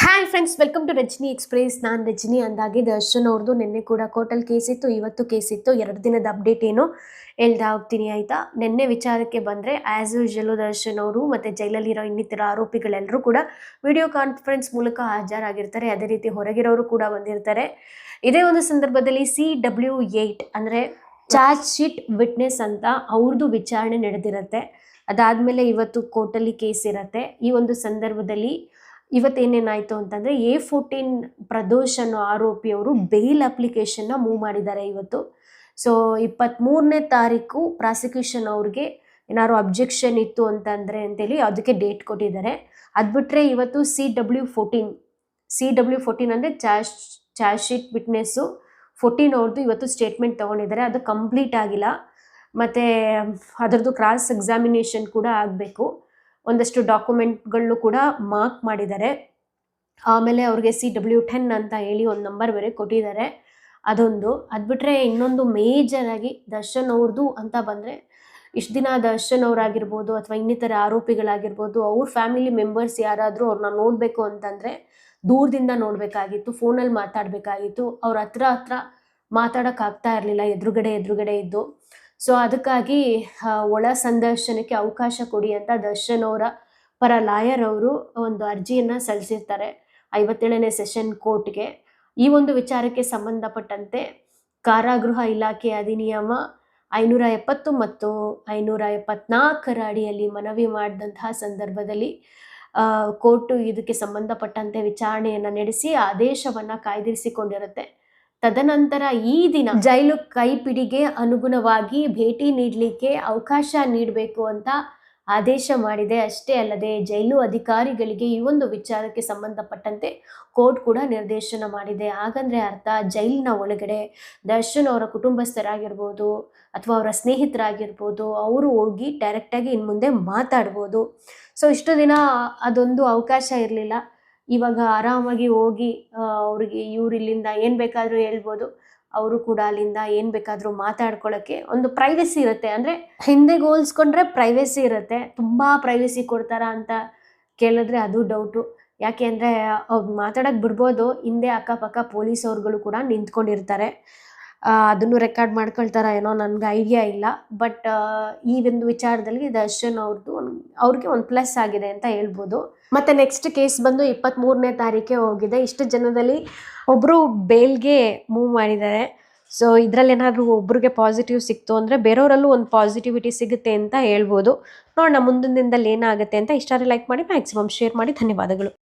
Hi friends, welcome to Rajini express. ನಾನು ರಜನಿ. ಅಂದಾಗೆ ದರ್ಶನ್ ಅವ್ರದ್ದು ನಿನ್ನೆ ಕೂಡ ಕೋರ್ಟಲ್ಲಿ ಕೇಸ್ ಇತ್ತು, ಇವತ್ತು ಕೇಸ್ ಇತ್ತು. 2 ದಿನದ ಅಪ್ಡೇಟ್ ಏನು ಹೇಳ್ತಾ ಹೋಗ್ತೀನಿ ಆಯಿತಾ. ನಿನ್ನೆ ವಿಚಾರಕ್ಕೆ ಬಂದರೆ ಆ್ಯಸ್ ಯೂಶುವಲ್ ದರ್ಶನ್ ಅವರು ಮತ್ತು ಜೈಲಲ್ಲಿರೋ ಇನ್ನಿತರ ಆರೋಪಿಗಳೆಲ್ಲರೂ ಕೂಡ ವಿಡಿಯೋ ಕಾನ್ಫರೆನ್ಸ್ ಮೂಲಕ ಹಾಜರಾಗಿರ್ತಾರೆ. ಅದೇ ರೀತಿ ಹೊರಗಿರೋರು ಕೂಡ ಬಂದಿರ್ತಾರೆ. ಇದೇ ಒಂದು ಸಂದರ್ಭದಲ್ಲಿ CW8 ಅಂದರೆ ಚಾರ್ಜ್ ಶೀಟ್ ವಿಟ್ನೆಸ್ ಅಂತ ಅವ್ರದ್ದು ವಿಚಾರಣೆ ನಡೆದಿರುತ್ತೆ. ಅದಾದಮೇಲೆ ಇವತ್ತು ಕೋರ್ಟಲ್ಲಿ ಕೇಸ್ ಇರುತ್ತೆ. ಈ ಒಂದು ಸಂದರ್ಭದಲ್ಲಿ ಇವತ್ತೇನೇನಾಯಿತು ಅಂತಂದರೆ A14 ಪ್ರದೋಷ್ ಅನ್ನೋ ಆರೋಪಿಯವರು ಬೇಲ್ ಅಪ್ಲಿಕೇಶನ್ನ ಮೂವ್ ಮಾಡಿದ್ದಾರೆ ಇವತ್ತು. ಸೊ 23ನೇ ತಾರೀಕು ಪ್ರಾಸಿಕ್ಯೂಷನ್ ಅವ್ರಿಗೆ ಏನಾದ್ರು ಅಬ್ಜೆಕ್ಷನ್ ಇತ್ತು ಅಂತಂದರೆ ಅದಕ್ಕೆ ಡೇಟ್ ಕೊಟ್ಟಿದ್ದಾರೆ. ಅದು ಬಿಟ್ಟರೆ ಇವತ್ತು CW14 ಅಂದರೆ ಚಾರ್ಜ್ ಶೀಟ್ ವಿಟ್ನೆಸ್ಸು 14 ಅವ್ರದ್ದು ಇವತ್ತು ಸ್ಟೇಟ್ಮೆಂಟ್ ತೊಗೊಂಡಿದ್ದಾರೆ. ಅದು ಕಂಪ್ಲೀಟ್ ಆಗಿಲ್ಲ. ಮತ್ತು ಅದರದ್ದು ಕ್ರಾಸ್ ಎಕ್ಸಾಮಿನೇಷನ್ ಕೂಡ ಆಗಬೇಕು. ಒಂದಷ್ಟು ಡಾಕ್ಯುಮೆಂಟ್ಗಳನ್ನು ಕೂಡ ಮಾರ್ಕ್ ಮಾಡಿದ್ದಾರೆ. ಆಮೇಲೆ ಅವ್ರಿಗೆ CW10 ಅಂತ ಹೇಳಿ ಒಂದು ನಂಬರ್ ಬೇರೆ ಕೊಟ್ಟಿದ್ದಾರೆ. ಅದೊಂದು. ಅದು ಬಿಟ್ಟರೆ ಇನ್ನೊಂದು ಮೇಜರಾಗಿ ದರ್ಶನ್ ಅವ್ರದ್ದು ಅಂತ ಬಂದರೆ, ಇಷ್ಟು ದಿನ ದರ್ಶನ್ ಅವರಾಗಿರ್ಬೋದು ಅಥವಾ ಇನ್ನಿತರ ಆರೋಪಿಗಳಾಗಿರ್ಬೋದು, ಅವ್ರ ಫ್ಯಾಮಿಲಿ ಮೆಂಬರ್ಸ್ ಯಾರಾದರೂ ಅವ್ರನ್ನ ನೋಡಬೇಕು ಅಂತಂದರೆ ದೂರದಿಂದ ನೋಡಬೇಕಾಗಿತ್ತು, ಫೋನಲ್ಲಿ ಮಾತಾಡಬೇಕಾಗಿತ್ತು. ಅವ್ರ ಹತ್ರ ಮಾತಾಡೋಕ್ಕಾಗ್ತಾ ಇರಲಿಲ್ಲ, ಎದುರುಗಡೆ ಇದ್ದು. ಸೊ ಅದಕ್ಕಾಗಿ ಒಳ ಸಂದರ್ಶನಕ್ಕೆ ಅವಕಾಶ ಕೊಡಿ ಅಂತ ದರ್ಶನ್ ಅವರ ಪರ ಲಾಯರ್ ಅವರು ಒಂದು ಅರ್ಜಿಯನ್ನು ಸಲ್ಲಿಸಿರ್ತಾರೆ 57ನೇ ಸೆಷನ್ ಕೋರ್ಟ್ಗೆ. ಈ ಒಂದು ವಿಚಾರಕ್ಕೆ ಸಂಬಂಧಪಟ್ಟಂತೆ ಕಾರಾಗೃಹ ಇಲಾಖೆ ಅಧಿನಿಯಮ 570 ಮತ್ತು 574 ಅಡಿಯಲ್ಲಿ ಮನವಿ ಮಾಡಿದಂತಹ ಸಂದರ್ಭದಲ್ಲಿ ಕೋರ್ಟು ಇದಕ್ಕೆ ಸಂಬಂಧಪಟ್ಟಂತೆ ವಿಚಾರಣೆಯನ್ನು ನಡೆಸಿ ಆದೇಶವನ್ನು ಕಾಯ್ದಿರಿಸಿಕೊಂಡಿರುತ್ತೆ. ತದನಂತರ ಈ ದಿನ ಜೈಲು ಕೈಪಿಡಿಗೆ ಅನುಗುಣವಾಗಿ ಭೇಟಿ ನೀಡಲಿಕ್ಕೆ ಅವಕಾಶ ನೀಡಬೇಕು ಅಂತ ಆದೇಶ ಮಾಡಿದೆ. ಅಷ್ಟೇ ಅಲ್ಲದೆ ಜೈಲು ಅಧಿಕಾರಿಗಳಿಗೆ ಈ ಒಂದು ವಿಚಾರಕ್ಕೆ ಸಂಬಂಧಪಟ್ಟಂತೆ ಕೋರ್ಟ್ ಕೂಡ ನಿರ್ದೇಶನ ಮಾಡಿದೆ. ಹಾಗಂದರೆ ಅರ್ಥ, ಜೈಲಿನ ಒಳಗಡೆ ದರ್ಶನ್ ಅವರ ಕುಟುಂಬಸ್ಥರಾಗಿರ್ಬೋದು ಅಥವಾ ಅವರ ಸ್ನೇಹಿತರಾಗಿರ್ಬೋದು, ಅವರು ಹೋಗಿ ಡೈರೆಕ್ಟಾಗಿ ಇನ್ನು ಮುಂದೆ ಮಾತಾಡ್ಬೋದು. ಸೊ ಇಷ್ಟು ದಿನ ಅದೊಂದು ಅವಕಾಶ ಇರಲಿಲ್ಲ. ಇವಾಗ ಆರಾಮಾಗಿ ಹೋಗಿ ಅವ್ರಿಗೆ ಇವ್ರು ಇಲ್ಲಿಂದ ಏನು ಬೇಕಾದರೂ ಹೇಳ್ಬೋದು, ಅವರು ಕೂಡ ಅಲ್ಲಿಂದ ಏನು ಬೇಕಾದರೂ ಮಾತಾಡ್ಕೊಳ್ಳೋಕ್ಕೆ ಒಂದು ಪ್ರೈವೇಸಿ ಇರುತ್ತೆ. ಅಂದರೆ ಹಿಂದೆಗೆ ಹೋಲಿಸ್ಕೊಂಡ್ರೆ ಪ್ರೈವೇಸಿ ಇರುತ್ತೆ. ತುಂಬ ಪ್ರೈವೇಸಿ ಕೊಡ್ತಾರಾ ಅಂತ ಕೇಳಿದ್ರೆ ಅದು ಡೌಟು. ಯಾಕೆ ಅಂದರೆ ಅವ್ರು ಮಾತಾಡೋಕ್ಕೆ ಬಿಡ್ಬೋದು, ಹಿಂದೆ ಅಕ್ಕಪಕ್ಕ ಪೊಲೀಸ್ ಅವ್ರುಗಳು ಕೂಡ ನಿಂತ್ಕೊಂಡಿರ್ತಾರೆ. ಅದನ್ನು ರೆಕಾರ್ಡ್ ಮಾಡ್ಕೊಳ್ತಾರ ಏನೋ ನನಗೆ ಐಡಿಯಾ ಇಲ್ಲ. ಬಟ್ ಈ ಒಂದು ವಿಚಾರದಲ್ಲಿ ದರ್ಶನ್ ಅವ್ರಿಗೆ ಒಂದು ಪ್ಲಸ್ ಆಗಿದೆ ಅಂತ ಹೇಳ್ಬೋದು. ಮತ್ತು ನೆಕ್ಸ್ಟ್ ಕೇಸ್ ಬಂದು 23ನೇ ತಾರೀಕೆ ಹೋಗಿದೆ. ಇಷ್ಟು ಜನದಲ್ಲಿ ಒಬ್ಬರು ಬೇಲ್ಗೆ ಮೂವ್ ಮಾಡಿದ್ದಾರೆ. ಸೊ ಇದರಲ್ಲಿ ಏನಾದರೂ ಒಬ್ರಿಗೆ ಪಾಸಿಟಿವ್ ಸಿಕ್ತು ಅಂದರೆ ಬೇರೆಯವರಲ್ಲೂ ಒಂದು ಪಾಸಿಟಿವಿಟಿ ಸಿಗುತ್ತೆ ಅಂತ ಹೇಳ್ಬೋದು. ನೋಡೋಣ ಮುಂದಿನ ದಿನದಲ್ಲಿ ಏನಾಗುತ್ತೆ ಅಂತ. ಇಷ್ಟಾದ್ರೆ ಲೈಕ್ ಮಾಡಿ, ಮ್ಯಾಕ್ಸಿಮಮ್ ಶೇರ್ ಮಾಡಿ. ಧನ್ಯವಾದಗಳು.